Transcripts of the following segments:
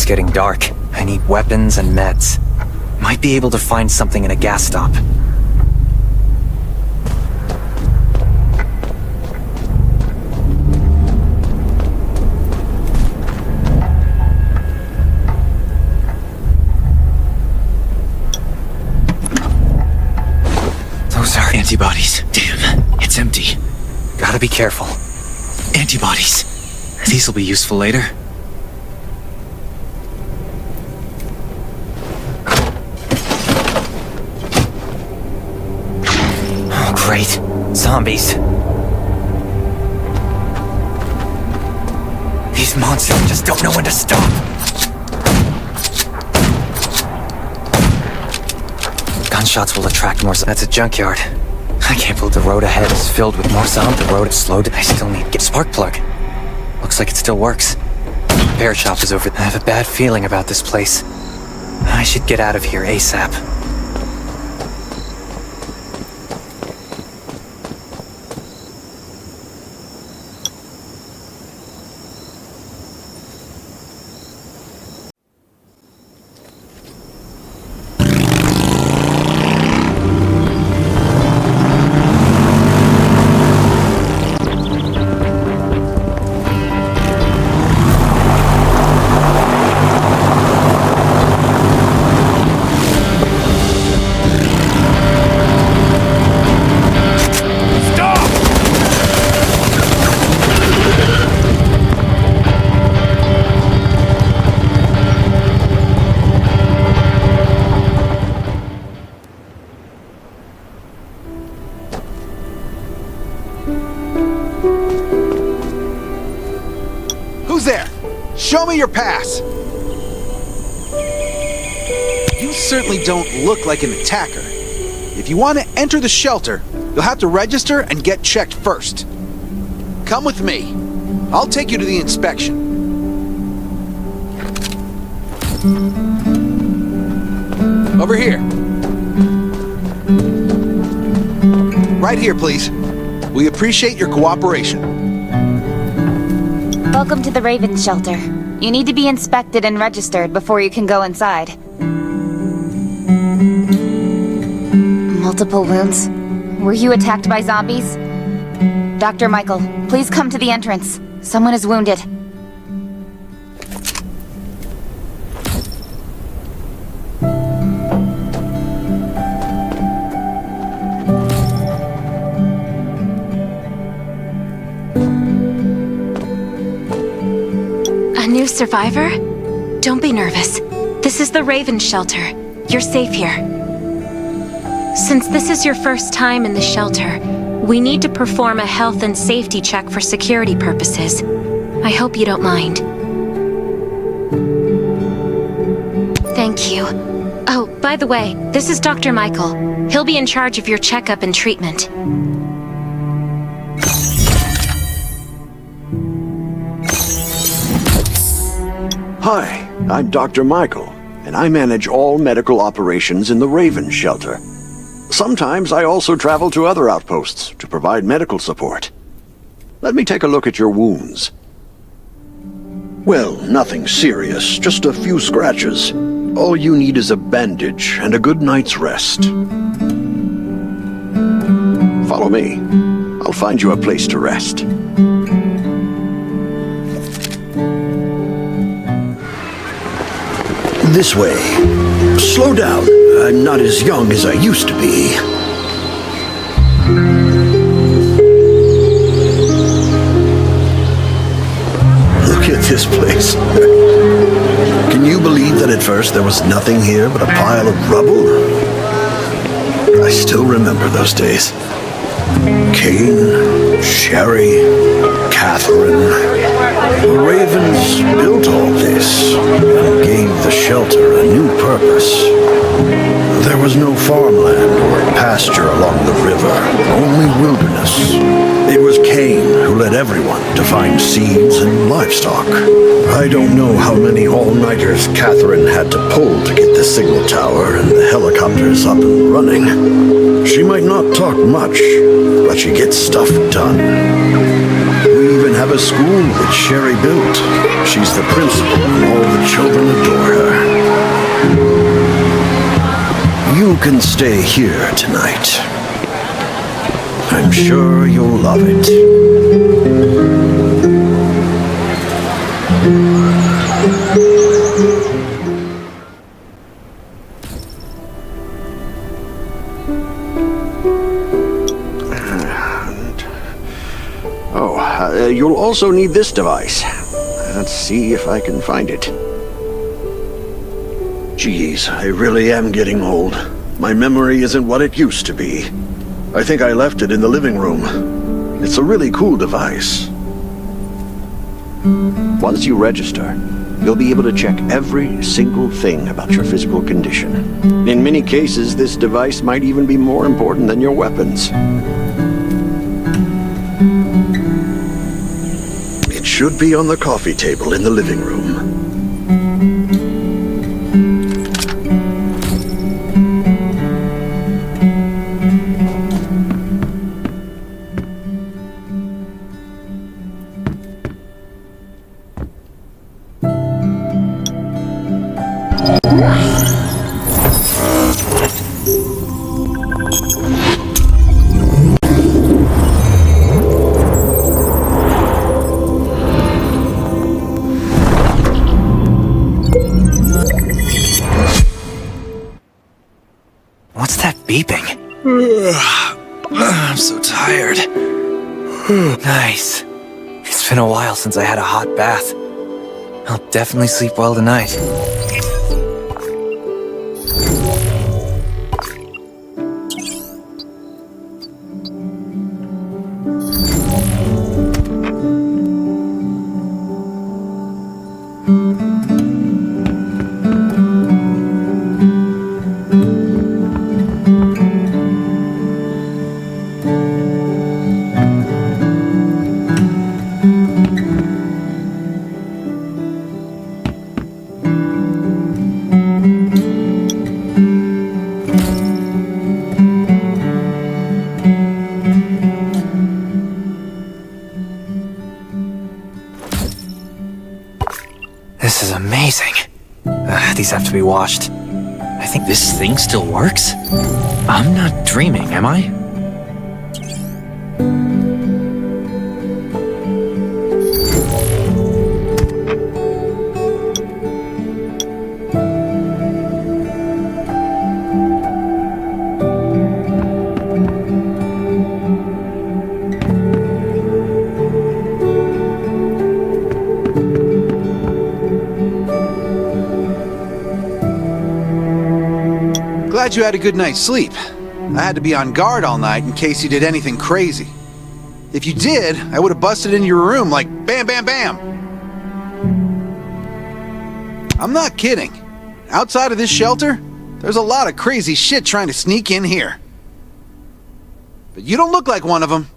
Getting dark. I need weapons and meds. Might be able to find something in a gas stop. Those are antibodies. Damn, it's empty. Gotta be careful. Antibodies. These will be useful later. Great. Zombies. These monsters just don't know when to stop. Gunshots will attract more. That's a junkyard. I can't believe the road ahead is filled with more zombies. The road is slowed. I still need to get a spark plug. Looks like it still works. Repair shop is over. I have a bad feeling about this place. I should get out of here ASAP. Who's there? Show me your pass! You certainly don't look like an attacker. If you want to enter the shelter, you'll have to register and get checked first. Come with me. I'll take you to the inspection. Over here. Right here, please. We appreciate your cooperation. Welcome to the Reven shelter. You need to be inspected and registered before you can go inside. Multiple wounds? Were you attacked by zombies? Dr. Michael, please come to the entrance. Someone is wounded. New survivor? Don't be nervous. This is the Reven shelter. You're safe here. Since this is your first time in the shelter, we need to perform a health and safety check for security purposes. I hope you don't mind. Thank you. Oh, by the way, this is Dr. Michael. He'll be in charge of your checkup and treatment. Hi, I'm Dr. Michael, and I manage all medical operations in the Reven shelter. Sometimes I also travel to other outposts to provide medical support. Let me take a look at your wounds. Well, nothing serious, just a few scratches. All you need is a bandage and a good night's rest. Follow me. I'll find you a place to rest. This way. Slow down. I'm not as young as I used to be. Look at this place. Can you believe that at first there was nothing here but a pile of rubble? I still remember those days. Kane, Sherry, Catherine. The Ravens built all this and gave the shelter a new purpose. There was no farmland or pasture along the river, only wilderness. It was Kane who led led everyone to find seeds and livestock. I don't know how many all-nighters Catherine had to pull to get the signal tower and the helicopters up and running. She might not talk much, but she gets stuff done. We even have a school that Sherry built. She's the principal and all the children adore her. You can stay here tonight. I'm sure you'll love it. You'll also need this device. Let's see if I can find it. Geez, I really am getting old. My memory isn't what it used to be. I think I left it in the living room. It's a really cool device. Once you register, you'll be able to check every single thing about your physical condition. In many cases, this device might even be more important than your weapons. It should be on the coffee table in the living room. What's that beeping? I'm so tired. Nice. It's been a while since I had a hot bath. I'll definitely sleep well tonight. This is amazing. These have to be washed. I think this thing still works? I'm not dreaming, am I? Glad you had a good night's sleep. I had to be on guard all night in case you did anything crazy. If you did, I would have busted into your room like bam, bam, bam. I'm not kidding. Outside of this shelter, there's a lot of crazy shit trying to sneak in here. But you don't look like one of them.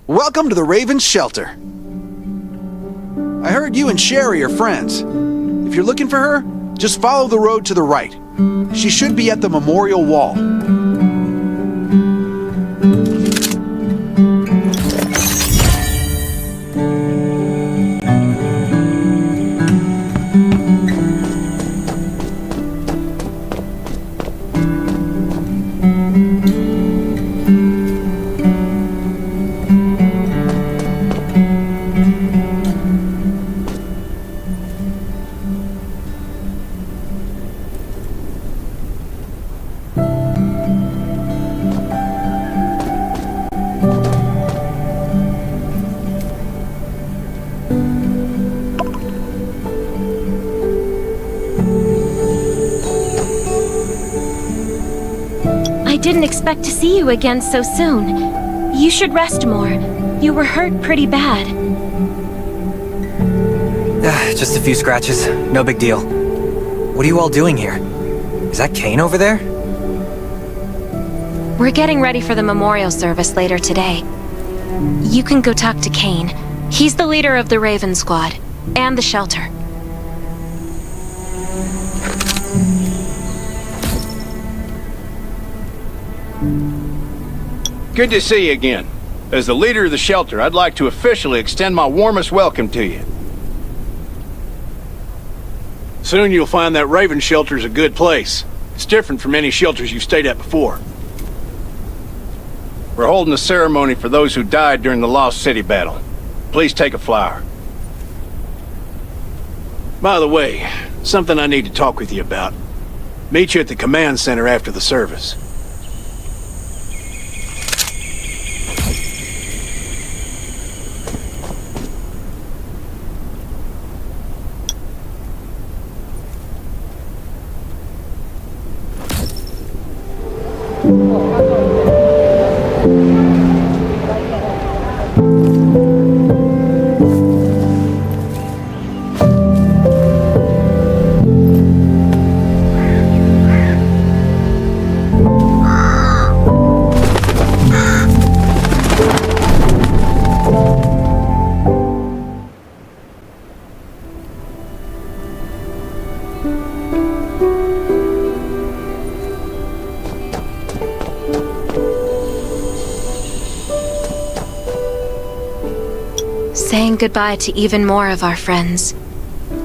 Welcome to the Reven shelter. I heard you and Sherry are friends. If you're looking for her, just follow the road to the right. She should be at the memorial wall. I didn't expect to see you again so soon. You should rest more. You were hurt pretty bad. Just a few scratches. No big deal. What are you all doing here? Is that Kane over there? We're getting ready for the memorial service later today. You can go talk to Kane. He's the leader of the Reven squad, and the shelter. Good to see you again. As the leader of the shelter, I'd like to officially extend my warmest welcome to you. Soon you'll find that Reven shelter's a good place. It's different from any shelters you've stayed at before. We're holding a ceremony for those who died during the Lost City battle. Please take a flower. By the way, something I need to talk with you about. Meet you at the command center after the service. Saying goodbye to even more of our friends.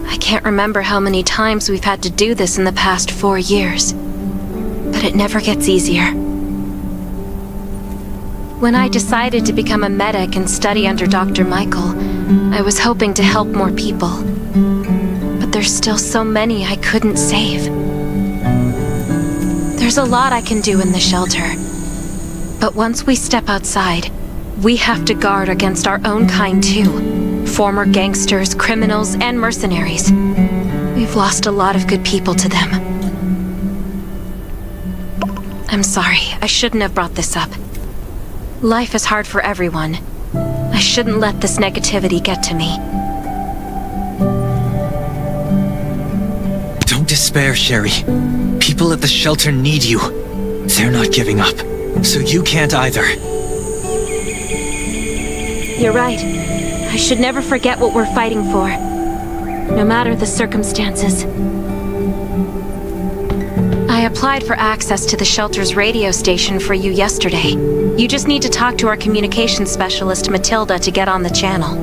I can't remember how many times we've had to do this in the past 4 years. But it never gets easier. When I decided to become a medic and study under Dr. Michael, I was hoping to help more people. But there's still so many I couldn't save. There's a lot I can do in the shelter. But once we step outside, we have to guard against our own kind too. Former gangsters, criminals, and mercenaries. We've lost a lot of good people to them. I'm sorry, I shouldn't have brought this up. Life is hard for everyone. I shouldn't let this negativity get to me. Don't despair, Sherry. People at the shelter need you. They're not giving up, so you can't either. You're right. I should never forget what we're fighting for, no matter the circumstances. I applied for access to the shelter's radio station for you yesterday. You just need to talk to our communications specialist, Matilda, to get on the channel.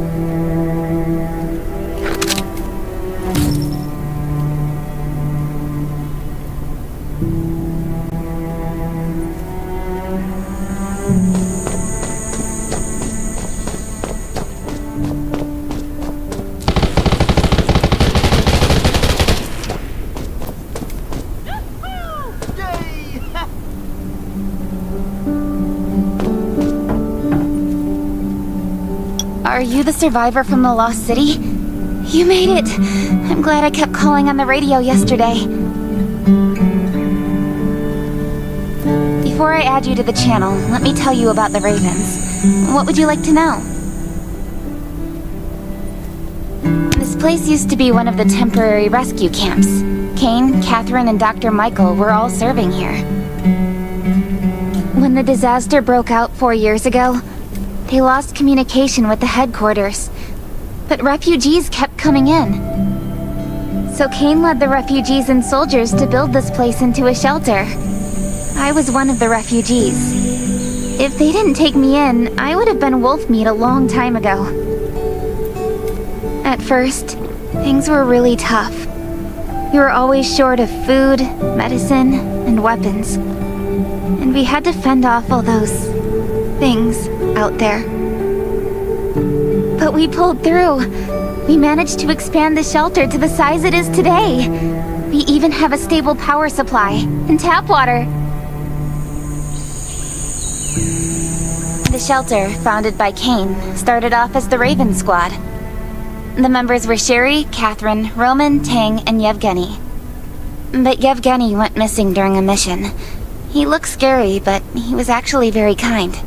Are you the survivor from the Lost City? You made it! I'm glad I kept calling on the radio yesterday. Before I add you to the channel, let me tell you about the Ravens. What would you like to know? This place used to be one of the temporary rescue camps. Kane, Catherine, and Dr. Michael were all serving here. When the disaster broke out 4 years ago, they lost communication with the headquarters, but refugees kept coming in. So Kane led the refugees and soldiers to build this place into a shelter. I was one of the refugees. If they didn't take me in, I would have been wolf meat a long time ago. At first, things were really tough. We were always short of food, medicine, and weapons. And we had to fend off all those things out there. But we pulled through. We managed to expand the shelter to the size it is today. We even have a stable power supply and tap water. The shelter, founded by Kane, started off as the Reven Squad. The members were Sherry, Catherine, Roman, Tang, and Yevgeny. But Yevgeny went missing during a mission. He looked scary, but he was actually very kind.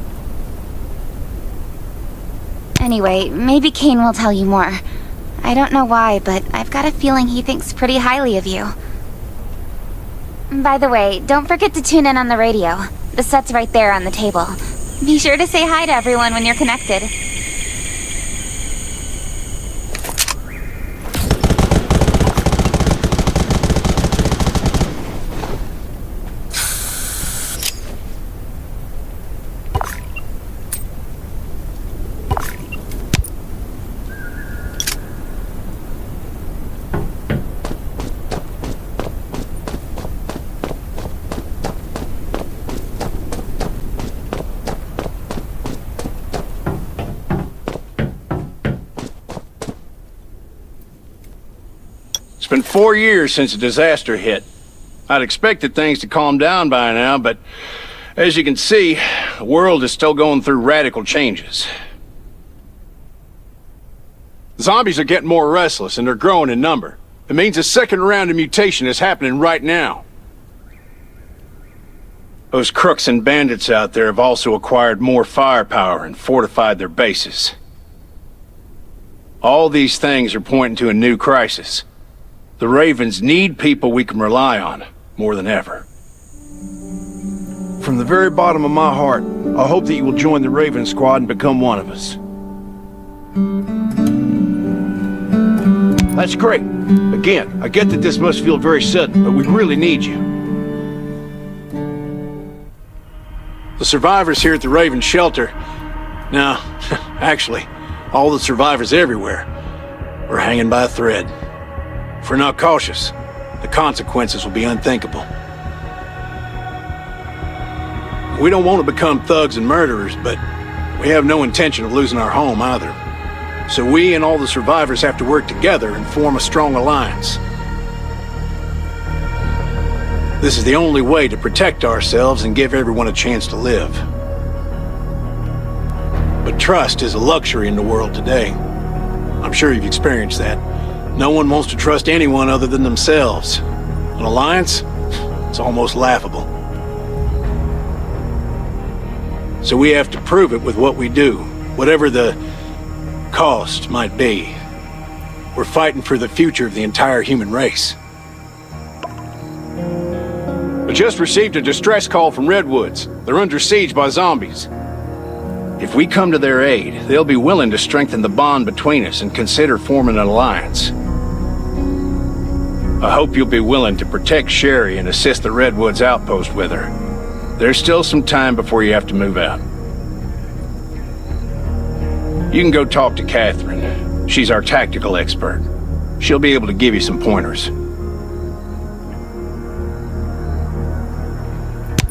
Anyway, maybe Kane will tell you more. I don't know why, but I've got a feeling he thinks pretty highly of you. By the way, don't forget to tune in on the radio. The set's right there on the table. Be sure to say hi to everyone when you're connected. It's been 4 years since the disaster hit. I'd expected things to calm down by now, but as you can see, the world is still going through radical changes. Zombies are getting more restless and they're growing in number. It means a second round of mutation is happening right now. Those crooks and bandits out there have also acquired more firepower and fortified their bases. All these things are pointing to a new crisis. The Ravens need people we can rely on, more than ever. From the very bottom of my heart, I hope that you will join the Raven Squad and become one of us. That's great. Again, I get that this must feel very sudden, but we really need you. The survivors here at the Raven shelter... No, actually, all the survivors everywhere are hanging by a thread. If we're not cautious, the consequences will be unthinkable. We don't want to become thugs and murderers, but we have no intention of losing our home either. So we and all the survivors have to work together and form a strong alliance. This is the only way to protect ourselves and give everyone a chance to live. But trust is a luxury in the world today. I'm sure you've experienced that. No one wants to trust anyone other than themselves. An alliance? It's almost laughable. So we have to prove it with what we do, whatever the cost might be. We're fighting for the future of the entire human race. I just received a distress call from Redwoods. They're under siege by zombies. If we come to their aid, they'll be willing to strengthen the bond between us and consider forming an alliance. I hope you'll be willing to protect Sherry and assist the Redwoods outpost with her. There's still some time before you have to move out. You can go talk to Catherine. She's our tactical expert. She'll be able to give you some pointers.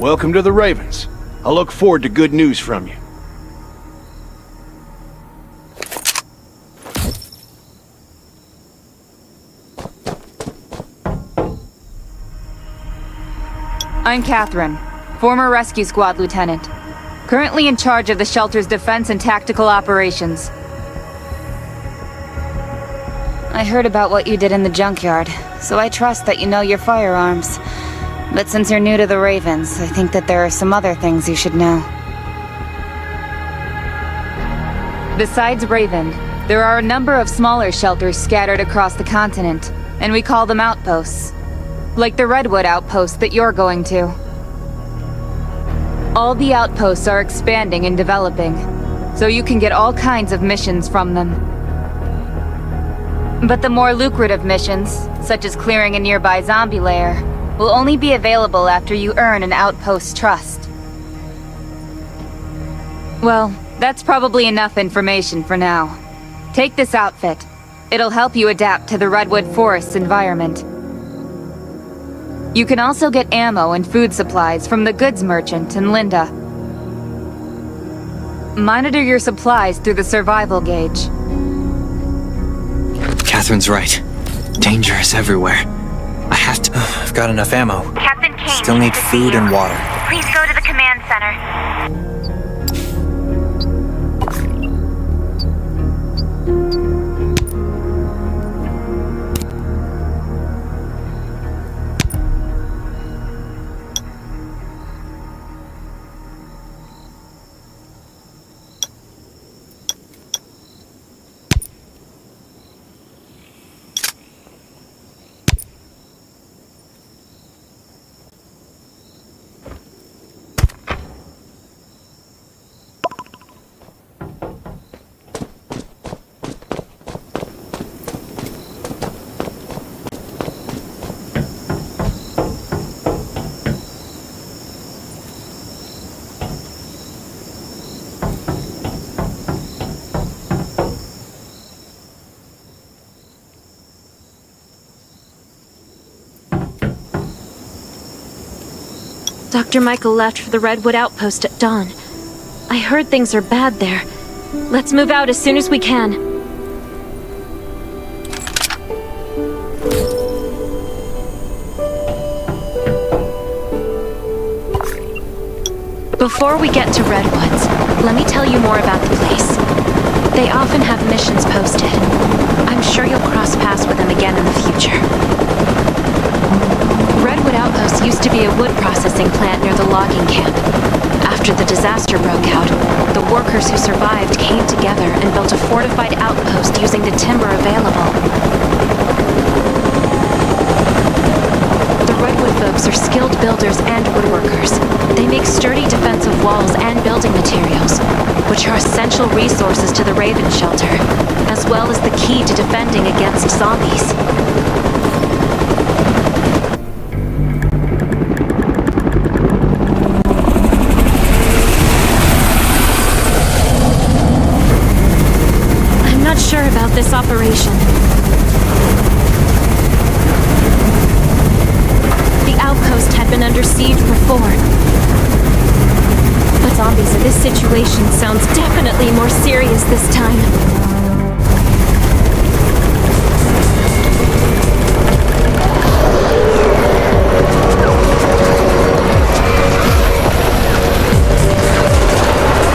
Welcome to the Ravens. I look forward to good news from you. I'm Catherine, former Rescue Squad Lieutenant. Currently in charge of the shelter's defense and tactical operations. I heard about what you did in the junkyard, so I trust that you know your firearms. But since you're new to the Ravens, I think that there are some other things you should know. Besides Raven, there are a number of smaller shelters scattered across the continent, and we call them outposts. Like the Redwood outpost that you're going to. All the outposts are expanding and developing, so you can get all kinds of missions from them. But the more lucrative missions, such as clearing a nearby zombie lair, will only be available after you earn an outpost's trust. Well, that's probably enough information for now. Take this outfit. It'll help you adapt to the Redwood Forest's environment. You can also get ammo and food supplies from the goods merchant in Linda. Monitor your supplies through the survival gauge. Catherine's right. Danger is everywhere. I have to... I've got enough ammo. Captain Kane. Still need food and water. Please go to the command center. Dr. Michael left for the Redwood outpost at dawn. I heard things are bad there. Let's move out as soon as we can. Before we get to Redwoods, let me tell you more about the place. They often have missions posted. I'm sure you'll cross paths with them again in the future. Redwood Outpost used to be a wood processing plant near the logging camp. After the disaster broke out, the workers who survived came together and built a fortified outpost using the timber available. The Redwood folks are skilled builders and woodworkers. They make sturdy defensive walls and building materials, which are essential resources to the Reven shelter, as well as the key to defending against zombies. I'm not sure about this operation. The outpost had been under siege before. But zombies in this situation sounds definitely more serious this time.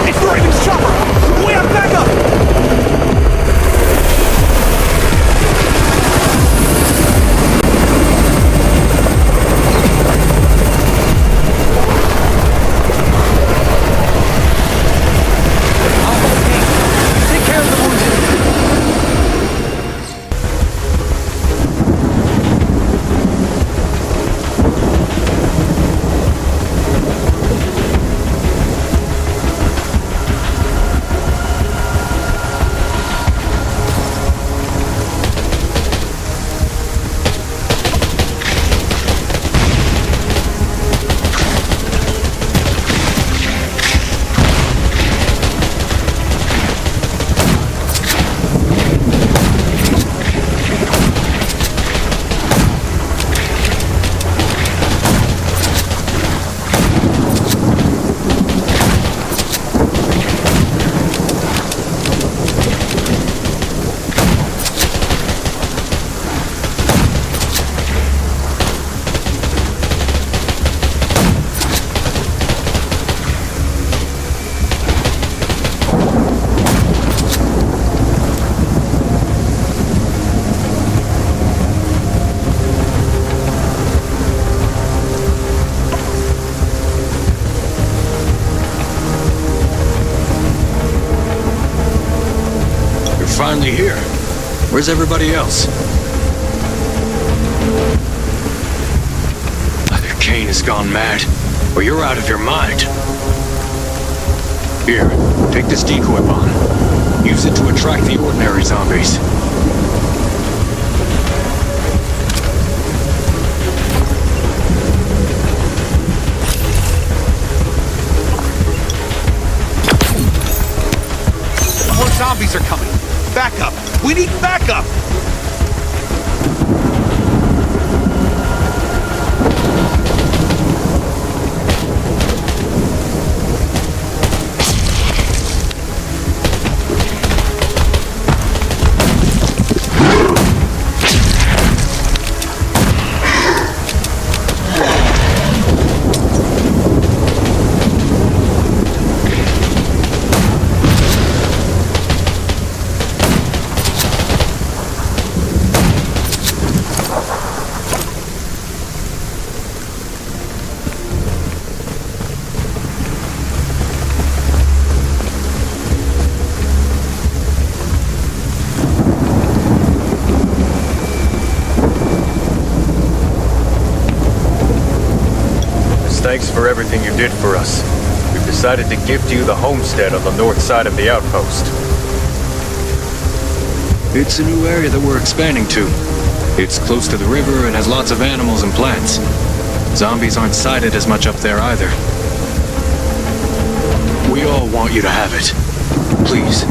It's the Raven's chopper! We have backup! Take care of the wounded! Finally here. Where's everybody else? Either Kane has gone mad, or you're out of your mind. Here, take this decoy bomb. Use it to attract the ordinary zombies. More zombies are coming! Backup! We need backup! Thanks for everything you did for us. We've decided to gift you the homestead on the north side of the outpost. It's a new area that we're expanding to. It's close to the river and has lots of animals and plants. Zombies aren't sighted as much up there either. We all want you to have it. Please.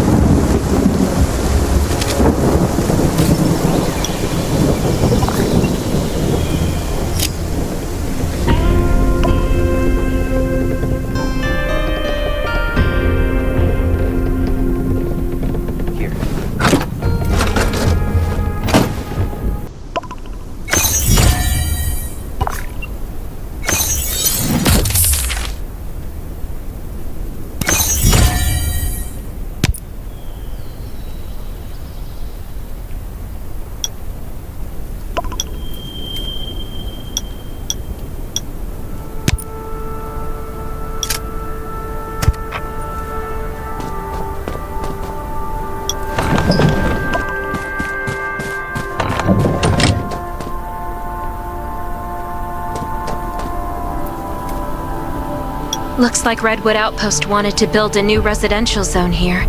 Looks like Redwood Outpost wanted to build a new residential zone here.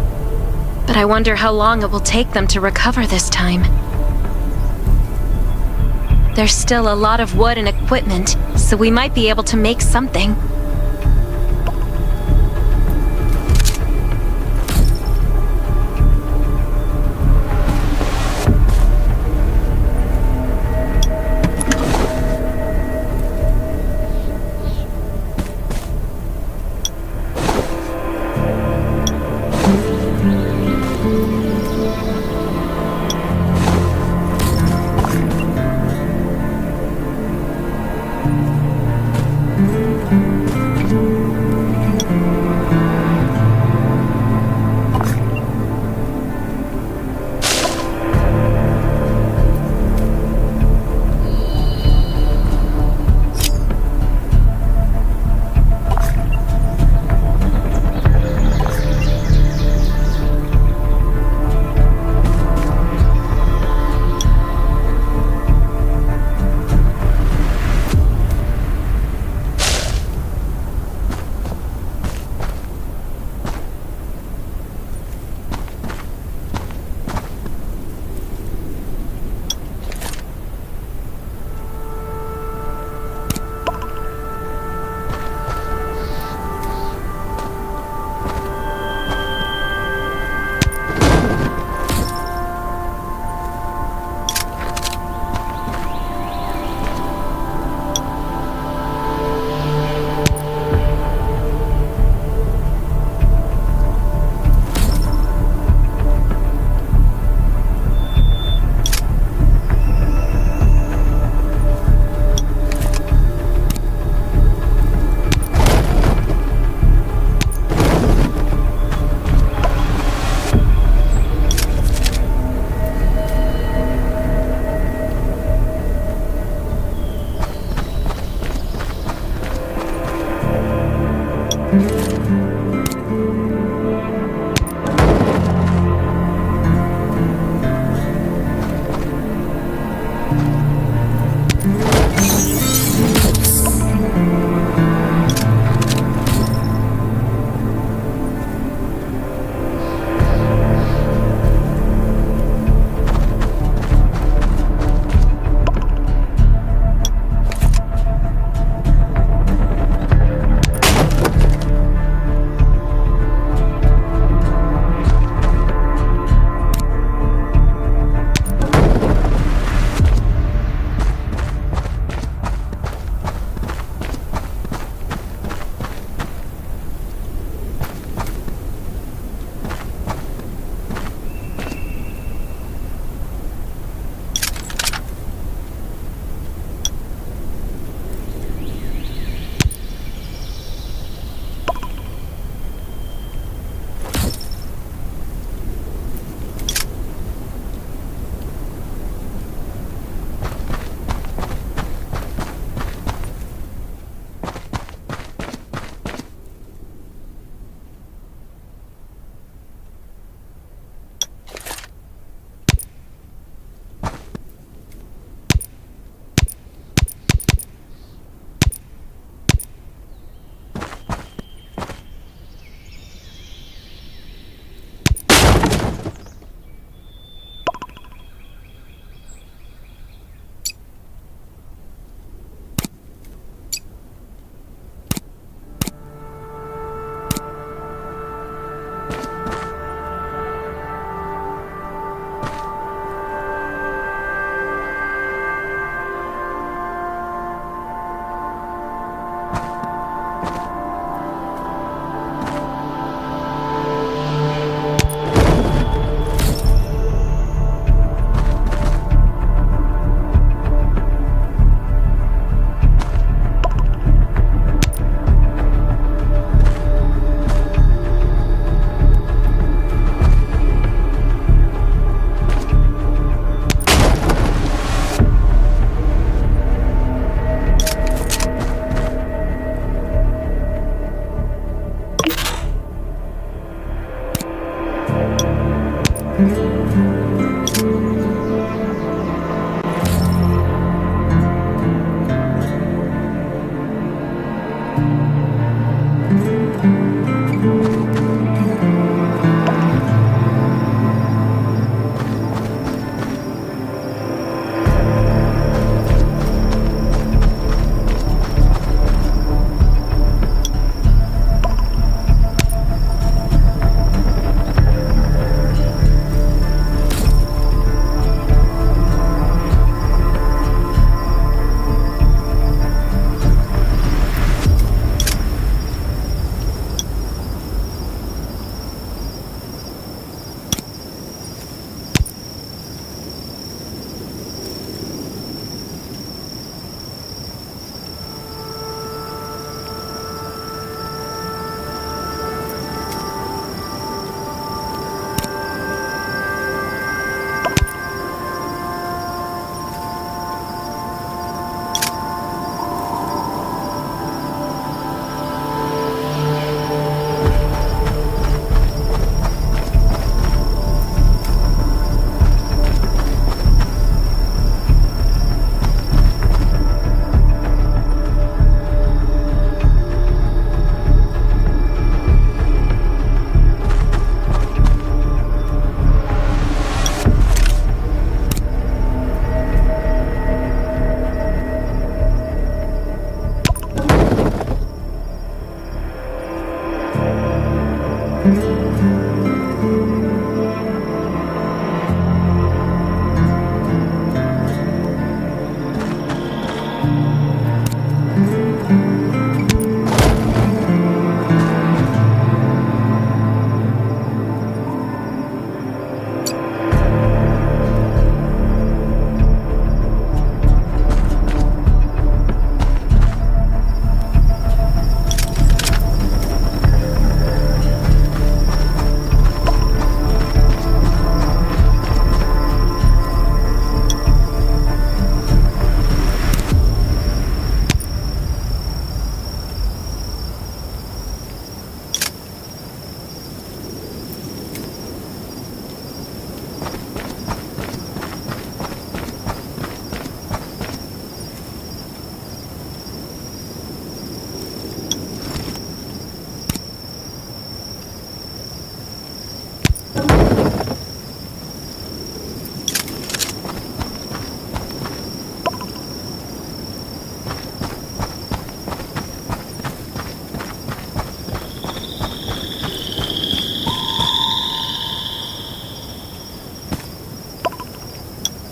But I wonder how long it will take them to recover this time. There's still a lot of wood and equipment, so we might be able to make something.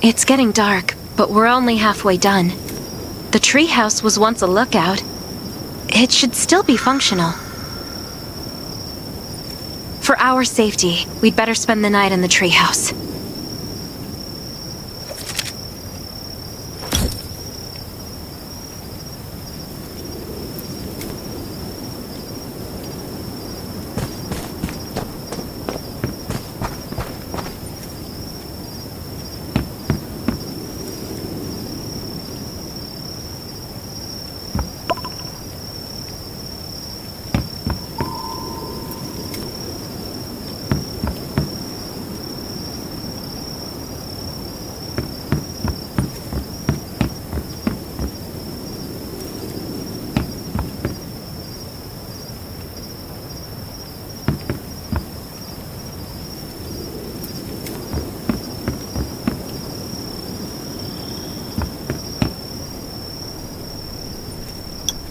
It's getting dark, but we're only halfway done. The treehouse was once a lookout. It should still be functional. For our safety, we'd better spend the night in the treehouse.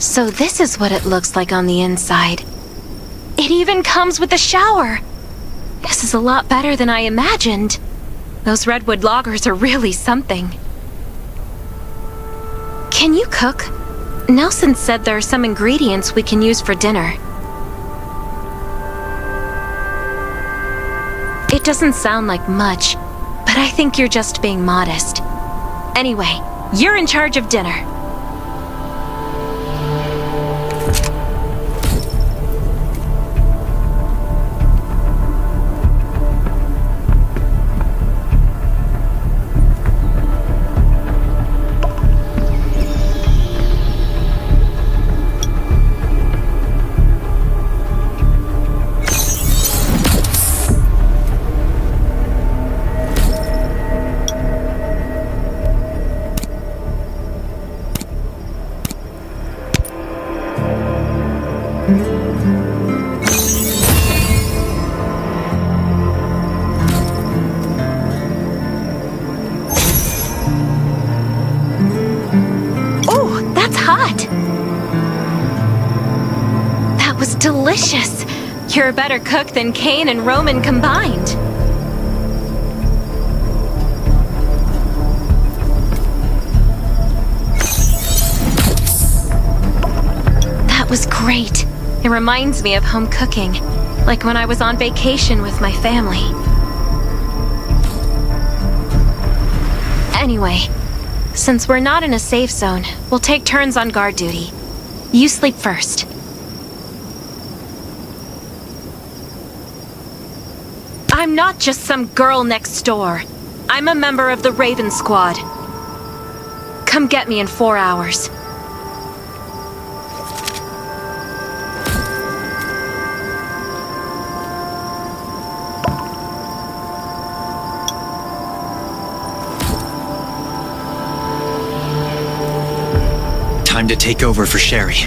So this is what it looks like on the inside. It even comes with a shower! This is a lot better than I imagined. Those redwood loggers are really something. Can you cook? Nelson said there are some ingredients we can use for dinner. It doesn't sound like much, but I think you're just being modest. Anyway, you're in charge of dinner. Delicious! You're a better cook than Kane and Roman combined. That was great. It reminds me of home cooking, like when I was on vacation with my family. Anyway, since we're not in a safe zone, we'll take turns on guard duty. You sleep first. I'm not just some girl next door. I'm a member of the Reven squad. Come get me in 4 hours. Time to take over for Sherry.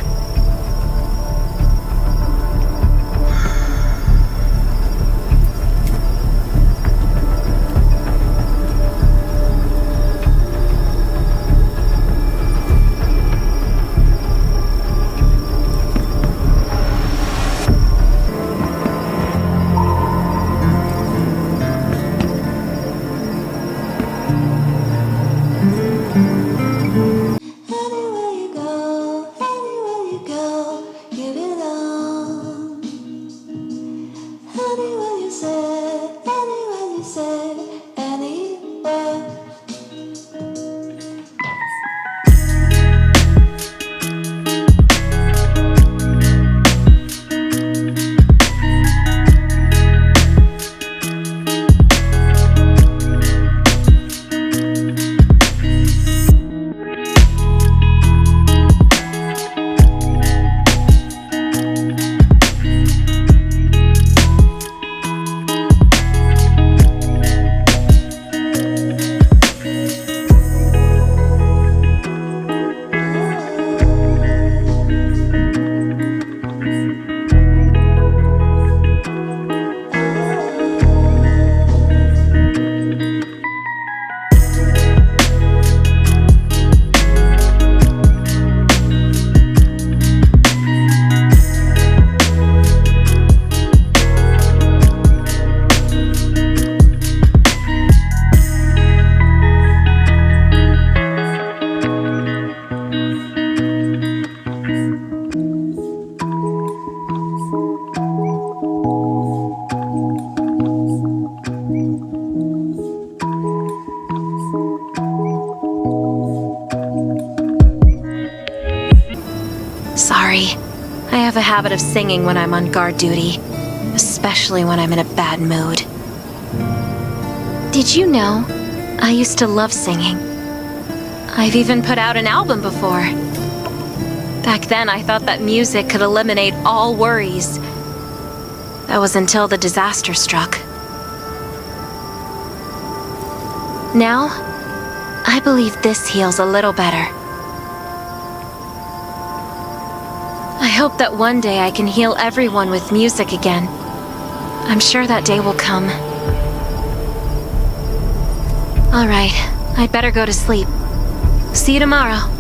have a habit of singing when I'm on guard duty, especially when I'm in a bad mood. Did you know? I used to love singing. I've even put out an album before. Back then, I thought that music could eliminate all worries. That was until the disaster struck. Now, I believe this heals a little better. I hope that one day I can heal everyone with music again. I'm sure that day will come. All right, I'd better go to sleep. See you tomorrow.